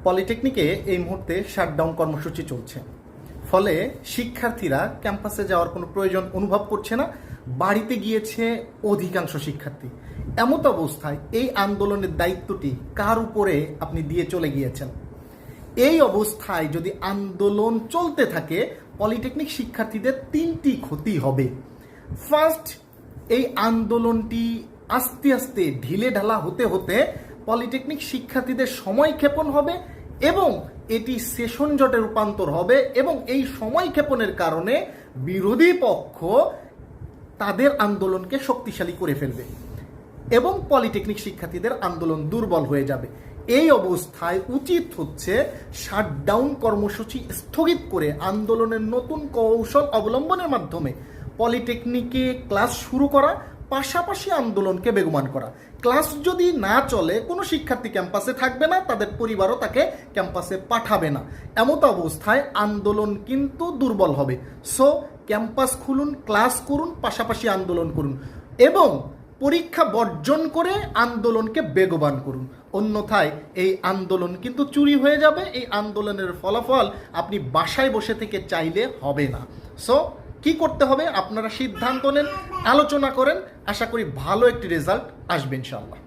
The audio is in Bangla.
পলিটেকনিকে এই মুহূর্তে শাটডাউন কর্মসূচি চলছে, ফলে শিক্ষার্থীরা ক্যাম্পাসে যাওয়ার কোনো প্রয়োজন অনুভব করছে না, বাড়িতে গিয়েছে অধিকাংশ শিক্ষার্থী। এমত অবস্থায় এই আন্দোলনের দায়িত্বটি কার উপরে আপনি দিয়ে চলে গিয়েছেন? এই অবস্থায় যদি আন্দোলন চলতে থাকে, পলিটেকনিক শিক্ষার্থীদের তিনটি ক্ষতি হবে। ফার্স্ট, এই আন্দোলনটি আস্তে আস্তে ঢিলে ঢালা হতে হতে পলিটেকনিক শিক্ষার্থীদের সময় ক্ষেপণ হবে এবং এটি সেশন জটে রূপান্তর হবে এবং এই সময় ক্ষেপণের কারণে বিরোধী পক্ষ তাদের আন্দোলনকে শক্তিশালী করে ফেলবে এবং পলিটেকনিক শিক্ষার্থীদের আন্দোলন দুর্বল হয়ে যাবে। এই অবস্থায় উচিত হচ্ছে শাটডাউন কর্মসূচি স্থগিত করে আন্দোলনের নতুন কৌশল অবলম্বনের মাধ্যমে পলিটেকনিকে ক্লাস শুরু করা, পাশাপাশি আন্দোলনকে বেগবান করা। ক্লাস যদি না চলে, কোনো শিক্ষার্থী ক্যাম্পাসে থাকবে না, তাদের পরিবারও তাকে ক্যাম্পাসে পাঠাবে না। এমত অবস্থায় আন্দোলন কিন্তু দুর্বল হবে। সো ক্যাম্পাস খুলুন, ক্লাস করুন, পাশাপাশি আন্দোলন করুন এবং পরীক্ষা বর্জন করে আন্দোলনকে বেগবান করুন। অন্যথায় এই আন্দোলন কিন্তু চুরি হয়ে যাবে। এই আন্দোলনের ফলাফল আপনি বাসায় বসে থেকে চাইলে হবে না। সো কি করতে হবে আপনারা সিদ্ধান্ত নেন, আলোচনা করেন। আশা করি ভালো একটি রেজাল্ট আসবে ইনশাআল্লাহ।